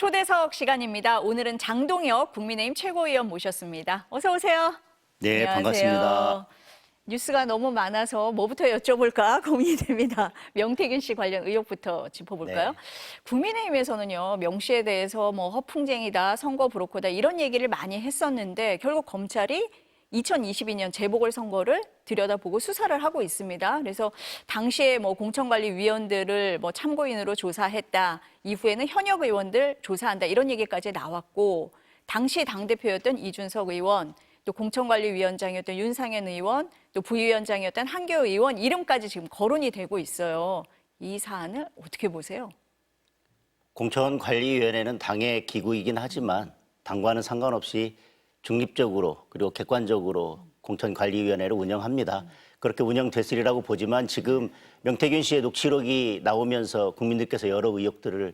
초대석 시간입니다. 오늘은 장동혁 국민의힘 최고위원 모셨습니다. 어서 오세요. 네, 안녕하세요. 반갑습니다. 뉴스가 너무 많아서 뭐부터 여쭤볼까 고민이 됩니다. 명태균 씨 관련 의혹부터 짚어볼까요? 네. 국민의힘에서는요, 명 씨에 대해서 뭐 허풍쟁이다, 선거 브로커다 이런 얘기를 많이 했었는데 결국 검찰이 2022년 재보궐선거를 들여다보고 수사를 하고 있습니다. 그래서 당시에 뭐 공천관리위원들을 뭐 참고인으로 조사했다. 이후에는 현역 의원들 조사한다. 이런 얘기까지 나왔고 당시 당대표였던 이준석 의원, 또 공천관리위원장이었던 윤상현 의원, 또 부위원장이었던 한교 의원 이름까지 지금 거론이 되고 있어요. 이 사안을 어떻게 보세요? 공천관리위원회는 당의 기구이긴 하지만 당과는 상관없이 중립적으로 그리고 객관적으로 공천관리위원회를 운영합니다. 그렇게 운영됐으리라고 보지만 지금 명태균 씨의 녹취록이 나오면서 국민들께서 여러 의혹들을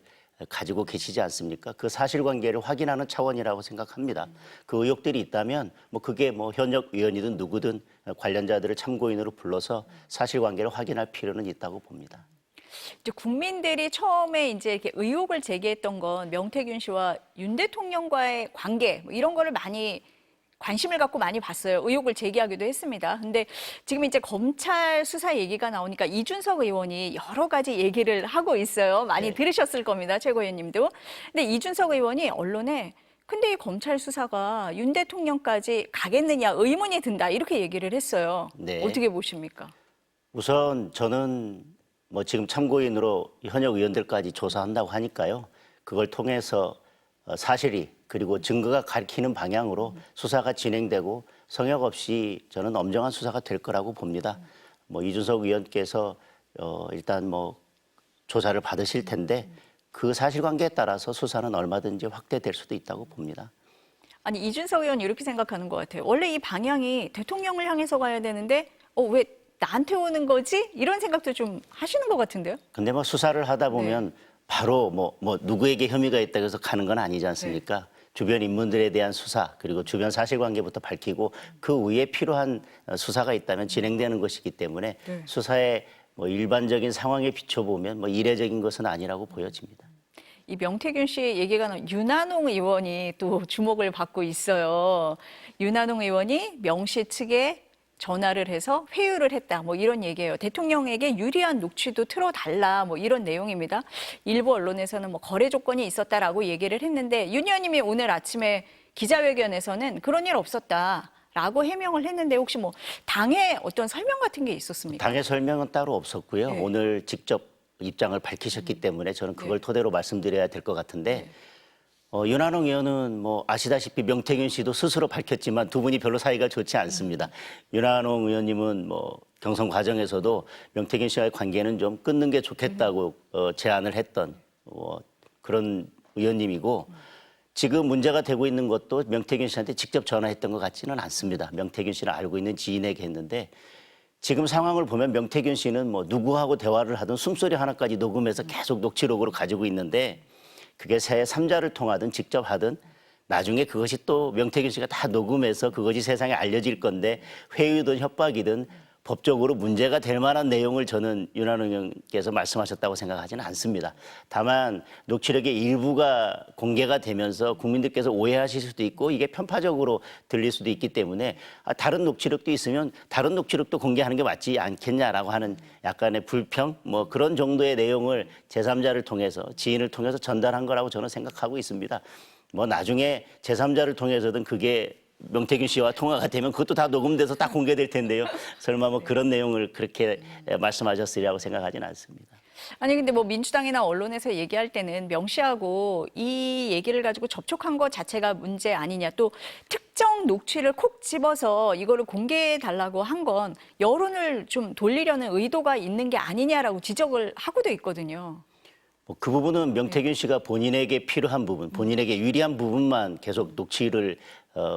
가지고 계시지 않습니까? 그 사실관계를 확인하는 차원이라고 생각합니다. 그 의혹들이 있다면 뭐 그게 뭐 현역 의원이든 누구든 관련자들을 참고인으로 불러서 사실관계를 확인할 필요는 있다고 봅니다. 이제 국민들이 처음에 이제 이렇게 의혹을 제기했던 건 명태균 씨와 윤 대통령과의 관계 뭐 이런 거를 많이 관심을 갖고 많이 봤어요. 의혹을 제기하기도 했습니다. 근데 지금 이제 검찰 수사 얘기가 나오니까 이준석 의원이 여러 가지 얘기를 하고 있어요. 많이 네. 들으셨을 겁니다. 최고위원님도. 근데 이준석 의원이 언론에 근데 이 검찰 수사가 윤 대통령까지 가겠느냐 의문이 든다 이렇게 얘기를 했어요. 네. 어떻게 보십니까? 우선 저는 뭐 지금 참고인으로 현역 의원들까지 조사한다고 하니까요. 그걸 통해서 사실이 그리고 증거가 가리키는 방향으로 수사가 진행되고 성역 없이 저는 엄정한 수사가 될 거라고 봅니다. 뭐 이준석 의원께서 일단 뭐 조사를 받으실 텐데 그 사실관계에 따라서 수사는 얼마든지 확대될 수도 있다고 봅니다. 아니 이준석 의원이 이렇게 생각하는 것 같아요. 원래 이 방향이 대통령을 향해서 가야 되는데 왜 나한테 오는 거지? 이런 생각도 좀 하시는 것 같은데요. 근데 뭐 수사를 하다 보면 바로 뭐 누구에게 혐의가 있다고 해서 가는 건 아니지 않습니까? 주변 인물들에 대한 수사 그리고 주변 사실관계부터 밝히고 그 위에 필요한 수사가 있다면 진행되는 것이기 때문에 수사의 뭐 일반적인 상황에 비춰보면 뭐 이례적인 것은 아니라고 보여집니다. 이 명태균 씨 얘기가 나온 윤한홍 의원이 또 주목을 받고 있어요. 윤한홍 의원이 명 씨 측에 전화를 해서 회유를 했다. 뭐 이런 얘기예요. 대통령에게 유리한 녹취도 틀어달라. 뭐 이런 내용입니다. 일부 언론에서는 뭐 거래 조건이 있었다라고 얘기를 했는데 윤 의원님이 오늘 아침에 기자회견에서는 그런 일 없었다라고 해명을 했는데 혹시 뭐 당의 어떤 설명 같은 게 있었습니까? 당의 설명은 따로 없었고요. 네. 오늘 직접 입장을 밝히셨기 때문에 저는 그걸 토대로 말씀드려야 될 것 같은데 윤한홍 의원은 뭐 아시다시피 명태균 씨도 스스로 밝혔지만 두 분이 별로 사이가 좋지 않습니다. 윤한홍 의원님은 뭐 경선 과정에서도 명태균 씨와의 관계는 좀 끊는 게 좋겠다고 제안을 했던 그런 의원님이고 지금 문제가 되고 있는 것도 명태균 씨한테 직접 전화했던 것 같지는 않습니다. 명태균 씨를 알고 있는 지인에게 했는데 지금 상황을 보면 명태균 씨는 뭐 누구하고 대화를 하든 숨소리 하나까지 녹음해서 계속 녹취록으로 가지고 있는데 그게 제3자를 통하든 직접 하든 나중에 그것이 또 명태균 씨가 다 녹음해서 그것이 세상에 알려질 건데 회유든 협박이든 법적으로 문제가 될 만한 내용을 저는 윤한홍 의원께서 말씀하셨다고 생각하지는 않습니다. 다만 녹취록의 일부가 공개가 되면서 국민들께서 오해하실 수도 있고 이게 편파적으로 들릴 수도 있기 때문에 다른 녹취록도 있으면 다른 녹취록도 공개하는 게 맞지 않겠냐라고 하는 약간의 불평 뭐 그런 정도의 내용을 제3자를 통해서 지인을 통해서 전달한 거라고 저는 생각하고 있습니다. 뭐 나중에 제3자를 통해서든 그게 명태균 씨와 통화가 되면 그것도 다 녹음돼서 다 공개될 텐데요. 설마 뭐 그런 내용을 그렇게 말씀하셨으리라고 생각하지는 않습니다. 아니 근데 뭐 민주당이나 언론에서 얘기할 때는 명 씨하고 이 얘기를 가지고 접촉한 것 자체가 문제 아니냐. 또 특정 녹취를 콕 집어서 이거를 공개해 달라고 한 건 여론을 좀 돌리려는 의도가 있는 게 아니냐라고 지적을 하고도 있거든요. 그 부분은 명태균 씨가 본인에게 필요한 부분, 본인에게 유리한 부분만 계속 녹취를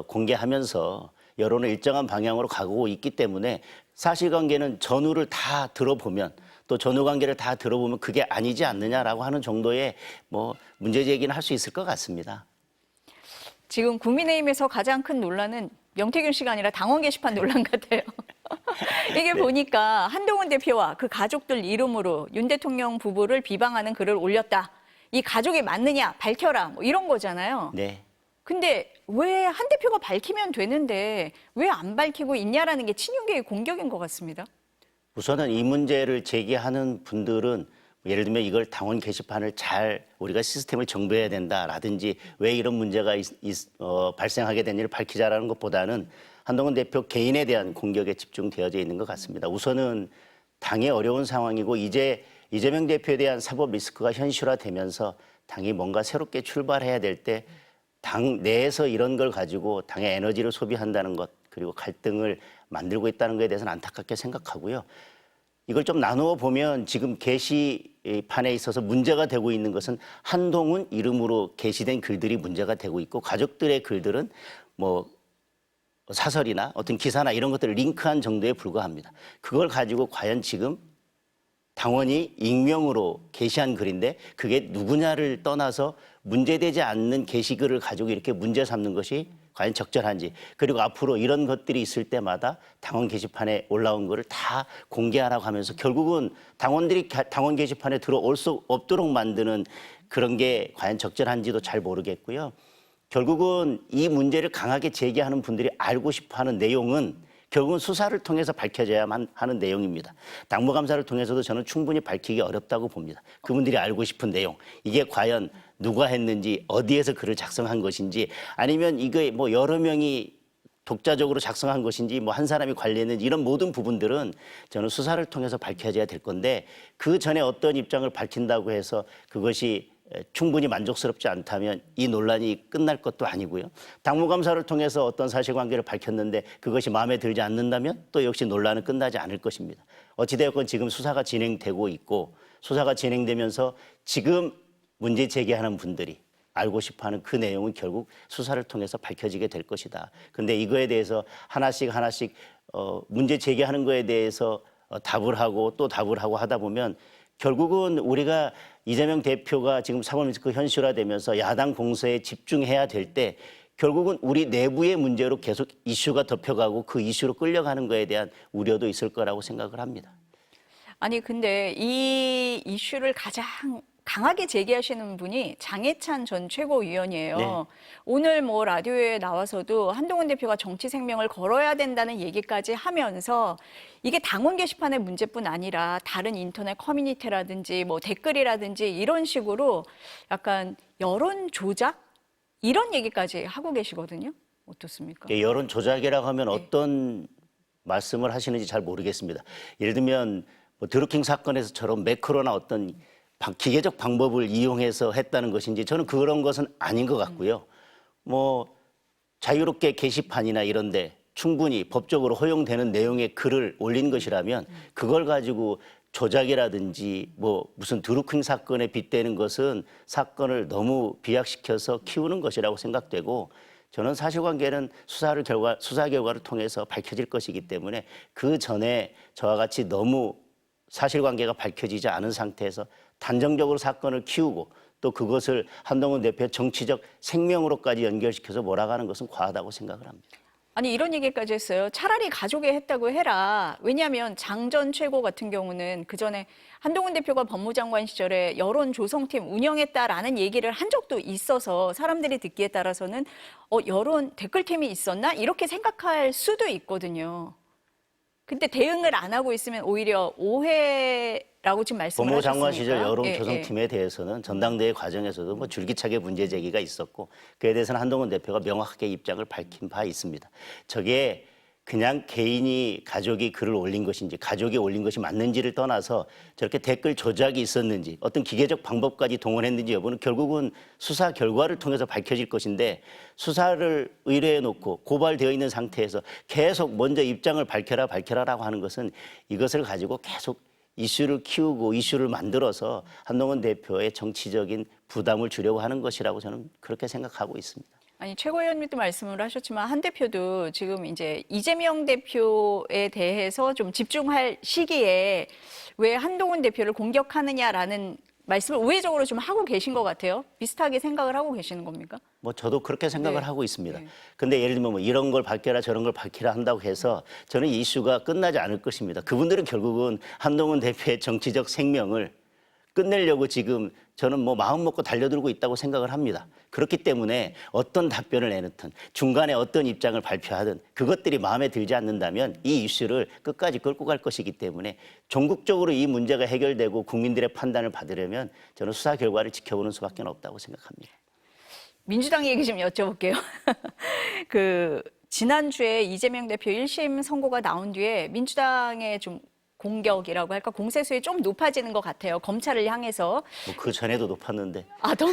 공개하면서 여론을 일정한 방향으로 가고 있기 때문에 사실관계는 전후를 다 들어보면 또 전후관계를 다 들어보면 그게 아니지 않느냐라고 하는 정도의 뭐 문제 제기는 할 수 있을 것 같습니다. 지금 국민의힘에서 가장 큰 논란은 명태균 씨가 아니라 당원 게시판 논란 같아요. 이게 보니까 한동훈 대표와 그 가족들 이름으로 윤 대통령 부부를 비방하는 글을 올렸다. 이 가족이 맞느냐 밝혀라 뭐 이런 거잖아요. 네. 근데 왜 한 대표가 밝히면 되는데 왜 안 밝히고 있냐라는 게 친윤계의 공격인 것 같습니다. 우선은 이 문제를 제기하는 분들은 예를 들면 이걸 당원 게시판을 잘 우리가 시스템을 정비해야 된다라든지 왜 이런 문제가 발생하게 된 일을 밝히자라는 것보다는 한동훈 대표 개인에 대한 공격에 집중되어져 있는 것 같습니다. 우선은 당이 어려운 상황이고 이제 이재명 대표에 대한 사법 리스크가 현실화되면서 당이 뭔가 새롭게 출발해야 될 때 당 내에서 이런 걸 가지고 당의 에너지를 소비한다는 것 그리고 갈등을 만들고 있다는 것에 대해서는 안타깝게 생각하고요. 이걸 좀 나누어 보면 지금 게시판에 있어서 문제가 되고 있는 것은 한동훈 이름으로 게시된 글들이 문제가 되고 있고 가족들의 글들은 뭐 사설이나 어떤 기사나 이런 것들을 링크한 정도에 불과합니다. 그걸 가지고 과연 지금 당원이 익명으로 게시한 글인데 그게 누구냐를 떠나서 문제되지 않는 게시글을 가지고 이렇게 문제 삼는 것이 과연 적절한지 그리고 앞으로 이런 것들이 있을 때마다 당원 게시판에 올라온 거를 다 공개하라고 하면서 결국은 당원들이 당원 게시판에 들어올 수 없도록 만드는 그런 게 과연 적절한지도 잘 모르겠고요. 결국은 이 문제를 강하게 제기하는 분들이 알고 싶어하는 내용은 결국은 수사를 통해서 밝혀져야만 하는 내용입니다. 당무감사를 통해서도 저는 충분히 밝히기 어렵다고 봅니다. 그분들이 알고 싶은 내용, 이게 과연 누가 했는지, 어디에서 글을 작성한 것인지, 아니면 이게 뭐 여러 명이 독자적으로 작성한 것인지, 뭐 한 사람이 관리했는지 이런 모든 부분들은 저는 수사를 통해서 밝혀져야 될 건데 그 전에 어떤 입장을 밝힌다고 해서 그것이 충분히 만족스럽지 않다면 이 논란이 끝날 것도 아니고요. 당무감사를 통해서 어떤 사실관계를 밝혔는데 그것이 마음에 들지 않는다면 또 역시 논란은 끝나지 않을 것입니다. 어찌되었건 지금 수사가 진행되고 있고 수사가 진행되면서 지금 문제 제기하는 분들이 알고 싶어하는 그 내용은 결국 수사를 통해서 밝혀지게 될 것이다. 그런데 이거에 대해서 하나씩 문제 제기하는 거에 대해서 답을 하고 또 답을 하고 하다 보면 결국은 우리가 이재명 대표가 지금 사법리스크 현실화되면서 야당 공세에 집중해야 될 때 결국은 우리 내부의 문제로 계속 이슈가 덮여가고 그 이슈로 끌려가는 거에 대한 우려도 있을 거라고 생각을 합니다. 아니 근데 이 이슈를 가장 강하게 제기하시는 분이 장해찬 전 최고위원이에요. 네. 오늘 뭐 라디오에 나와서도 한동훈 대표가 정치 생명을 걸어야 된다는 얘기까지 하면서 이게 당원 게시판의 문제뿐 아니라 다른 인터넷 커뮤니티라든지 뭐 댓글이라든지 이런 식으로 약간 여론 조작 이런 얘기까지 하고 계시거든요. 어떻습니까? 여론 조작이라고 하면 어떤 말씀을 하시는지 잘 모르겠습니다. 예를 들면 뭐 드루킹 사건에서처럼 매크로나 어떤 기계적 방법을 이용해서 했다는 것인지 저는 그런 것은 아닌 것 같고요. 뭐 자유롭게 게시판이나 이런데 충분히 법적으로 허용되는 내용의 글을 올린 것이라면 그걸 가지고 조작이라든지 뭐 무슨 드루킹 사건에 빗대는 것은 사건을 너무 비약시켜서 키우는 것이라고 생각되고 저는 사실관계는 수사 결과를 통해서 밝혀질 것이기 때문에 그 전에 저와 같이 너무 사실관계가 밝혀지지 않은 상태에서 단정적으로 사건을 키우고 또 그것을 한동훈 대표의 정치적 생명으로까지 연결시켜서 몰아가는 것은 과하다고 생각을 합니다. 아니 이런 얘기까지 했어요. 차라리 가족이 했다고 해라. 왜냐하면 장 전 최고 같은 경우는 그전에 한동훈 대표가 법무장관 시절에 여론 조성팀 운영했다라는 얘기를 한 적도 있어서 사람들이 듣기에 따라서는 여론 댓글팀이 있었나? 이렇게 생각할 수도 있거든요. 근데 대응을 안 하고 있으면 오히려 오해라고 지금 말씀을 하셨으니까. 법무장관 시절 여론 조성팀에 대해서는 전당대회 과정에서도 뭐 줄기차게 문제 제기가 있었고 그에 대해서는 한동훈 대표가 명확하게 입장을 밝힌 바 있습니다. 저게 그냥 개인이 가족이 글을 올린 것인지 가족이 올린 것이 맞는지를 떠나서 저렇게 댓글 조작이 있었는지 어떤 기계적 방법까지 동원했는지 여부는 결국은 수사 결과를 통해서 밝혀질 것인데 수사를 의뢰해 놓고 고발되어 있는 상태에서 계속 먼저 입장을 밝혀라라고 하는 것은 이것을 가지고 계속 이슈를 키우고 이슈를 만들어서 한동훈 대표의 정치적인 부담을 주려고 하는 것이라고 저는 그렇게 생각하고 있습니다. 아니 최고위원님도 말씀을 하셨지만 한 대표도 지금 이제 이재명 대표에 대해서 좀 집중할 시기에 왜 한동훈 대표를 공격하느냐라는 말씀을 우회적으로 좀 하고 계신 것 같아요. 비슷하게 생각을 하고 계시는 겁니까? 뭐 저도 그렇게 생각을 하고 있습니다. 근데 예를 들면 뭐 이런 걸 밝혀라 저런 걸 밝히라 한다고 해서 저는 이 이슈가 끝나지 않을 것입니다. 그분들은 결국은 한동훈 대표의 정치적 생명을 끝내려고 지금 저는 뭐 마음 먹고 달려들고 있다고 생각을 합니다. 그렇기 때문에 어떤 답변을 내놓든 중간에 어떤 입장을 발표하든 그것들이 마음에 들지 않는다면 이 이슈를 끝까지 끌고 갈 것이기 때문에 전국적으로 이 문제가 해결되고 국민들의 판단을 받으려면 저는 수사 결과를 지켜보는 수밖에 없다고 생각합니다. 민주당 얘기 좀 여쭤볼게요. 지난주에 이재명 대표 1심 선고가 나온 뒤에 민주당의 좀 공격이라고 할까 공세수에 좀 높아지는 것 같아요. 검찰을 향해서. 뭐 그 전에도 높았는데 더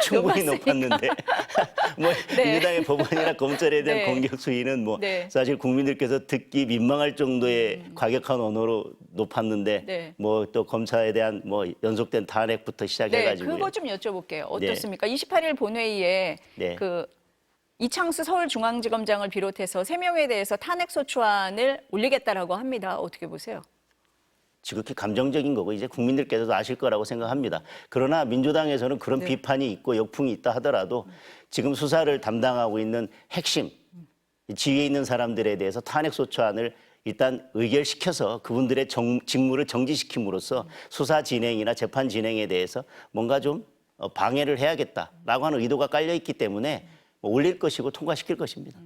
충분히 높았으니까. 높았는데 뭐 네. 민주당의 법원이나 검찰에 대한 네. 공격 수위는 뭐 네. 사실 국민들께서 듣기 민망할 정도의 과격한 언어로 높았는데 네. 뭐 또 검찰에 대한 뭐 연속된 탄핵부터 네, 시작해가지고 그거 좀 여쭤볼게요. 어떻습니까? 28일 본회의에 네. 이창수 서울중앙지검장을 비롯해서 3명에 대해서 탄핵소추안을 올리겠다라고 합니다. 어떻게 보세요? 지극히 감정적인 거고 이제 국민들께서도 아실 거라고 생각합니다. 그러나 민주당에서는 그런 네. 비판이 있고 역풍이 있다 하더라도 지금 수사를 담당하고 있는 핵심 지위에 있는 사람들에 대해서 탄핵소추안을 일단 의결시켜서 그분들의 직무를 정지시킴으로써 수사 진행이나 재판 진행에 대해서 뭔가 좀 방해를 해야겠다라고 하는 의도가 깔려 있기 때문에 뭐 올릴 것이고 통과시킬 것입니다.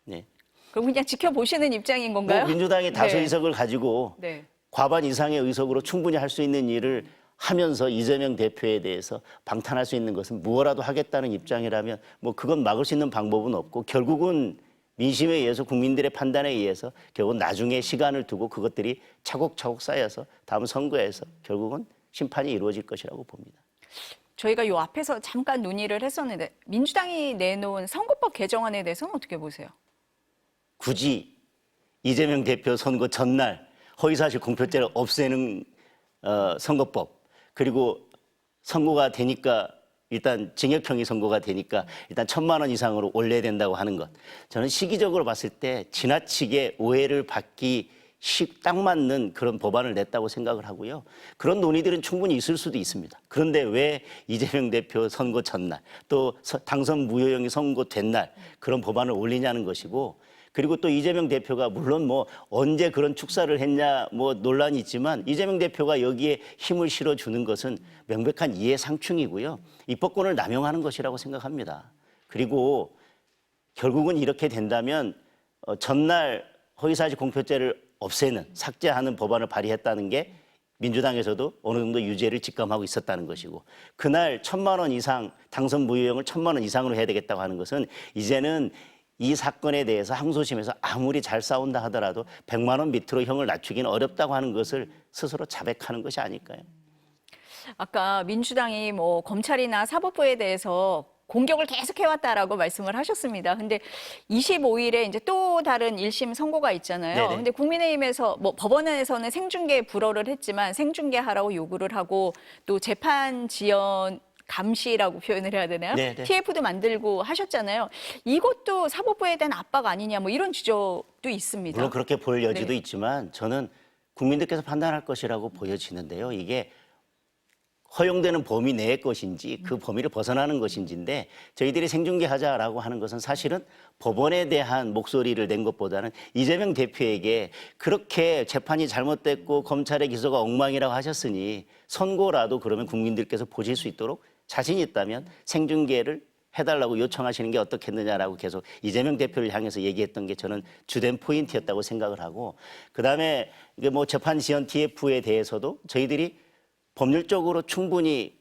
네. 그럼 그냥 지켜보시는 입장인 건가요? 뭐 민주당이 다수 네. 의석을 가지고 네. 과반 이상의 의석으로 충분히 할 수 있는 일을 하면서 이재명 대표에 대해서 방탄할 수 있는 것은 무엇라도 하겠다는 입장이라면 뭐 그건 막을 수 있는 방법은 없고 결국은 민심에 의해서 국민들의 판단에 의해서 결국은 나중에 시간을 두고 그것들이 차곡차곡 쌓여서 다음 선거에서 결국은 심판이 이루어질 것이라고 봅니다. 저희가 요 앞에서 잠깐 논의를 했었는데 민주당이 내놓은 선거법 개정안에 대해서는 어떻게 보세요? 굳이 이재명 대표 선거 전날 허위사실 공표죄를 없애는 선거법 그리고 선고가 되니까 일단 징역형이 선고가 되니까 일단 1,000만 원 이상으로 올려야 된다고 하는 것. 저는 시기적으로 봤을 때 지나치게 오해를 받기 딱 맞는 그런 법안을 냈다고 생각을 하고요. 그런 논의들은 충분히 있을 수도 있습니다. 그런데 왜 이재명 대표 선거 전날 또 당선 무효형이 선고된 날 그런 법안을 올리냐는 것이고 그리고 또 이재명 대표가 물론 뭐 언제 그런 축사를 했냐 뭐 논란이 있지만 이재명 대표가 여기에 힘을 실어주는 것은 명백한 이해상충이고요. 입법권을 남용하는 것이라고 생각합니다. 그리고 결국은 이렇게 된다면 전날 허위사실 공표죄를 없애는 삭제하는 법안을 발의했다는 게 민주당에서도 어느 정도 유죄를 직감하고 있었다는 것이고 그날 1,000만 원 이상 당선 무효형을 1,000만 원 이상으로 해야 되겠다고 하는 것은 이제는 이 사건에 대해서 항소심에서 아무리 잘 싸운다 하더라도 100만 원 밑으로 형을 낮추기는 어렵다고 하는 것을 스스로 자백하는 것이 아닐까요? 아까 민주당이 뭐 검찰이나 사법부에 대해서 공격을 계속 해왔다라고 말씀을 하셨습니다. 근데 25일에 이제 또 다른 1심 선고가 있잖아요. 네네. 근데 국민의힘에서 뭐 법원에서는 생중계 불허를 했지만 생중계하라고 요구를 하고 또 재판 지연 감시라고 표현을 해야 되나요? 네네. TF도 만들고 하셨잖아요. 이것도 사법부에 대한 압박 아니냐 뭐 이런 지적도 있습니다. 물론 그렇게 볼 여지도 네. 있지만 저는 국민들께서 판단할 것이라고 보여지는데요. 이게 허용되는 범위 내의 것인지 그 범위를 벗어나는 것인지인데 저희들이 생중계하자라고 하는 것은 사실은 법원에 대한 목소리를 낸 것보다는 이재명 대표에게 그렇게 재판이 잘못됐고 검찰의 기소가 엉망이라고 하셨으니 선고라도 그러면 국민들께서 보실 수 있도록 자신이 있다면 생중계를 해달라고 요청하시는 게 어떻겠느냐라고 계속 이재명 대표를 향해서 얘기했던 게 저는 주된 포인트였다고 생각을 하고 그다음에 이게 뭐 재판 지연 TF에 대해서도 저희들이 법률적으로 충분히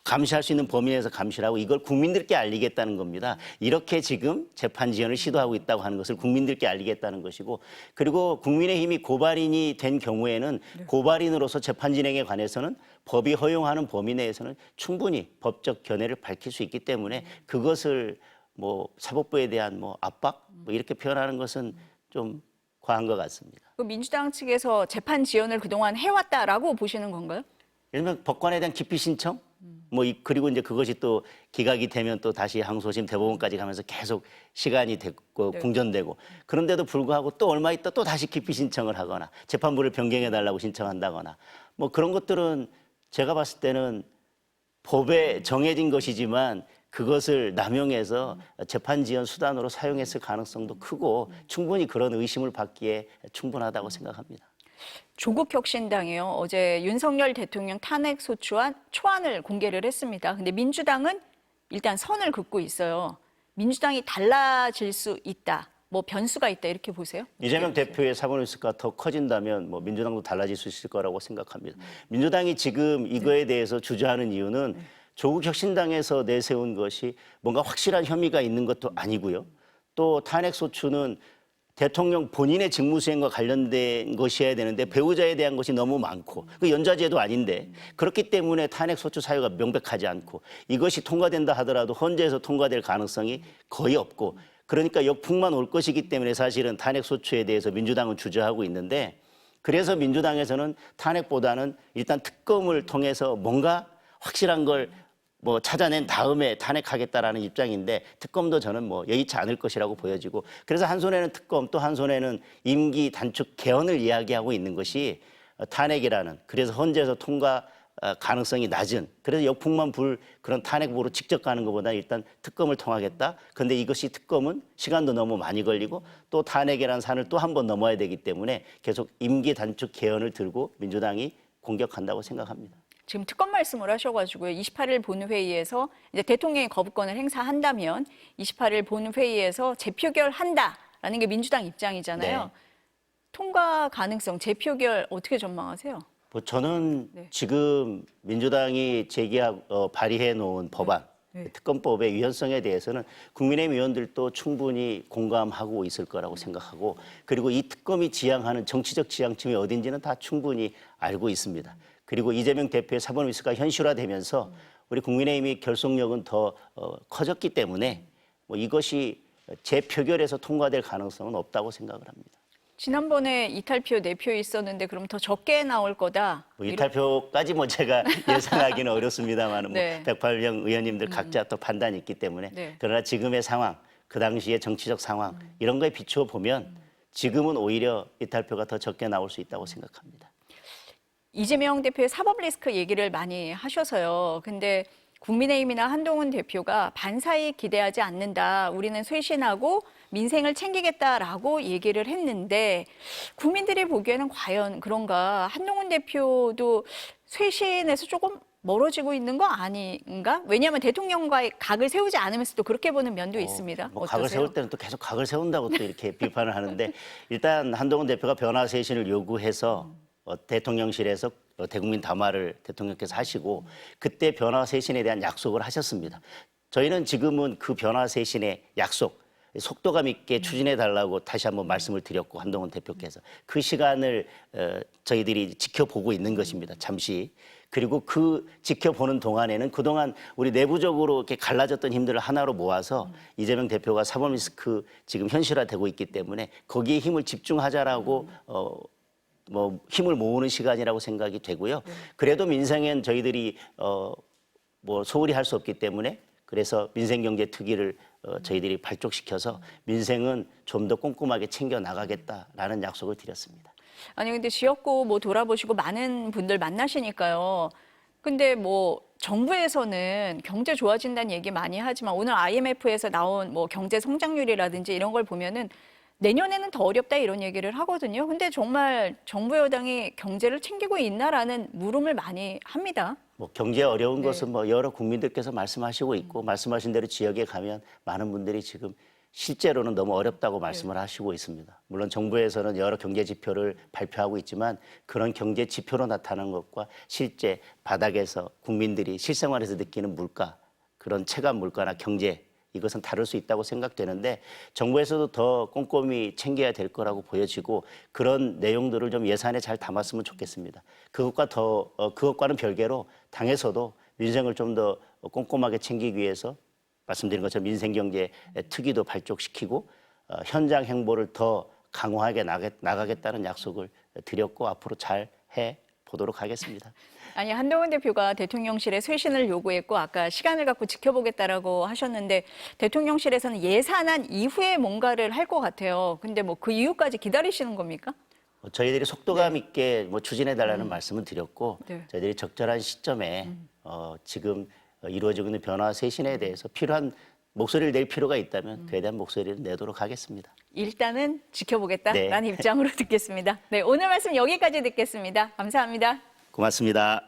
감시할 수 있는 범위 내에서 감시를 하고 이걸 국민들께 알리겠다는 겁니다. 이렇게 지금 재판 지연을 시도하고 있다고 하는 것을 국민들께 알리겠다는 것이고 그리고 국민의힘이 고발인이 된 경우에는 고발인으로서 재판 진행에 관해서는 법이 허용하는 범위 내에서는 충분히 법적 견해를 밝힐 수 있기 때문에 그것을 뭐 사법부에 대한 뭐 압박 뭐 이렇게 표현하는 것은 좀 과한 것 같습니다. 그 민주당 측에서 재판 지연을 그동안 해왔다라고 보시는 건가요? 예를 들면 법관에 대한 기피 신청 그리고 이제 그것이 또 기각이 되면 또 다시 항소심 대법원까지 가면서 계속 시간이 됐고 네. 공전되고 그런데도 불구하고 또 얼마 있다 또 다시 기피 신청을 하거나 재판부를 변경해 달라고 신청한다거나 뭐 그런 것들은 제가 봤을 때는 법에 정해진 것이지만 그것을 남용해서 재판 지연 수단으로 사용했을 가능성도 크고 충분히 그런 의심을 받기에 충분하다고 생각합니다. 조국혁신당이요. 어제 윤석열 대통령 탄핵 소추안 초안을 공개를 했습니다. 근데 민주당은 일단 선을 긋고 있어요. 민주당이 달라질 수 있다. 뭐 변수가 있다 이렇게 보세요? 이재명 대표의 사본 리스크가 더 커진다면 뭐 민주당도 달라질 수 있을 거라고 생각합니다. 민주당이 지금 이거에 대해서 주저하는 이유는 조국 혁신당에서 내세운 것이 뭔가 확실한 혐의가 있는 것도 아니고요. 또 탄핵 소추는 대통령 본인의 직무수행과 관련된 것이어야 되는데 배우자에 대한 것이 너무 많고 그 연좌제도 아닌데 그렇기 때문에 탄핵 소추 사유가 명백하지 않고 이것이 통과된다 하더라도 헌재에서 통과될 가능성이 거의 없고 그러니까 역풍만 올 것이기 때문에 사실은 탄핵 소추에 대해서 민주당은 주저하고 있는데 그래서 민주당에서는 탄핵보다는 일단 특검을 통해서 뭔가 확실한 걸 뭐 찾아낸 다음에 탄핵하겠다라는 입장인데 특검도 저는 뭐 여의치 않을 것이라고 보여지고 그래서 한 손에는 특검 또 한 손에는 임기 단축 개헌을 이야기하고 있는 것이 탄핵이라는 그래서 헌재에서 통과 가능성이 낮은 그래서 역풍만 불 그런 탄핵으로 직접 가는 것보다 일단 특검을 통하겠다. 그런데 이것이 특검은 시간도 너무 많이 걸리고 또 탄핵이라는 산을 또 한 번 넘어야 되기 때문에 계속 임기 단축 개헌을 들고 민주당이 공격한다고 생각합니다. 지금 특검 말씀을 하셔가지고요. 28일 본회의에서 이제 대통령이 거부권을 행사한다면 28일 본회의에서 재표결한다라는 게 민주당 입장이잖아요. 네. 통과 가능성, 재표결 어떻게 전망하세요? 뭐 저는 네. 지금 민주당이 발의해 놓은 법안 특검법의 유연성에 대해서는 국민의힘 의원들도 충분히 공감하고 있을 거라고 생각하고 그리고 이 특검이 지향하는 정치적 지향점이 어딘지는 다 충분히 알고 있습니다. 그리고 이재명 대표의 사법 리스크가 현실화되면서 우리 국민의힘이 결속력은 더 커졌기 때문에 뭐 이것이 재표결에서 통과될 가능성은 없다고 생각을 합니다. 지난번에 이탈표 4표 있었는데 그럼 더 적게 나올 거다. 뭐 이탈표까지 뭐 제가 예상하기는 어렵습니다만 네. 뭐 108명 의원님들 각자 또 판단이 있기 때문에 네. 그러나 지금의 상황, 그 당시의 정치적 상황 이런 거에 비추어 보면 지금은 오히려 이탈표가 더 적게 나올 수 있다고 생각합니다. 이재명 대표의 사법 리스크 얘기를 많이 하셔서요. 근데 국민의힘이나 한동훈 대표가 반사이 기대하지 않는다. 우리는 쇄신하고 민생을 챙기겠다라고 얘기를 했는데 국민들이 보기에는 과연 그런가? 한동훈 대표도 쇄신에서 조금 멀어지고 있는 거 아닌가? 왜냐하면 대통령과의 각을 세우지 않으면서도 그렇게 보는 면도 있습니다. 뭐 어떠세요? 각을 세울 때는 또 계속 각을 세운다고 또 이렇게 비판을 하는데 일단 한동훈 대표가 변화 쇄신을 요구해서 대통령실에서 대국민 담화를 대통령께서 하시고 그때 변화 쇄신에 대한 약속을 하셨습니다. 저희는 지금은 그 변화 쇄신의 약속 속도감 있게 추진해 달라고 다시 한번 말씀을 드렸고 한동훈 대표께서 그 시간을 저희들이 지켜보고 있는 것입니다. 잠시. 그리고 그 지켜보는 동안에는 그동안 우리 내부적으로 이렇게 갈라졌던 힘들을 하나로 모아서 이재명 대표가 사법 리스크 지금 현실화되고 있기 때문에 거기에 힘을 집중하자라고 뭐 힘을 모으는 시간이라고 생각이 되고요. 그래도 민생엔 저희들이 뭐 소홀히 할 수 없기 때문에 그래서 민생경제특위를 저희들이 발족시켜서 민생은 좀 더 꼼꼼하게 챙겨 나가겠다라는 약속을 드렸습니다. 아니 근데 지역구 뭐 돌아보시고 많은 분들 만나시니까요. 근데 뭐 정부에서는 경제 좋아진다는 얘기 많이 하지만 오늘 IMF에서 나온 뭐 경제 성장률이라든지 이런 걸 보면은 내년에는 더 어렵다 이런 얘기를 하거든요. 근데 정말 정부 여당이 경제를 챙기고 있나라는 물음을 많이 합니다. 뭐 경제 어려운 것은 뭐 여러 국민들께서 말씀하시고 있고 말씀하신 대로 지역에 가면 많은 분들이 지금 실제로는 너무 어렵다고 말씀을 하시고 있습니다. 물론 정부에서는 여러 경제 지표를 발표하고 있지만 그런 경제 지표로 나타나는 것과 실제 바닥에서 국민들이 실생활에서 느끼는 물가, 그런 체감 물가나 경제 이것은 다를 수 있다고 생각되는데 정부에서도 더 꼼꼼히 챙겨야 될 거라고 보여지고 그런 내용들을 좀 예산에 잘 담았으면 좋겠습니다. 그것과는 별개로 당에서도 민생을 좀 더 꼼꼼하게 챙기기 위해서 말씀드린 것처럼 민생경제 특위도 발족시키고 현장 행보를 더 강화하게 나가겠다는 약속을 드렸고 앞으로 잘 해 보도록 하겠습니다. 아니 한동훈 대표가 대통령실에 쇄신을 요구했고 아까 시간을 갖고 지켜보겠다라고 하셨는데 대통령실에서는 예산안 이후에 뭔가를 할 것 같아요. 근데 뭐 그 이후까지 기다리시는 겁니까? 저희들이 속도감 있게 뭐 추진해달라는 말씀을 드렸고 저희들이 적절한 시점에 지금 이루어지고 있는 변화 쇄신에 대해서 필요한 목소리를 낼 필요가 있다면 그에 대한 목소리를 내도록 하겠습니다. 일단은 지켜보겠다라는 네. 입장으로 듣겠습니다. 네, 오늘 말씀 여기까지 듣겠습니다. 감사합니다. 고맙습니다.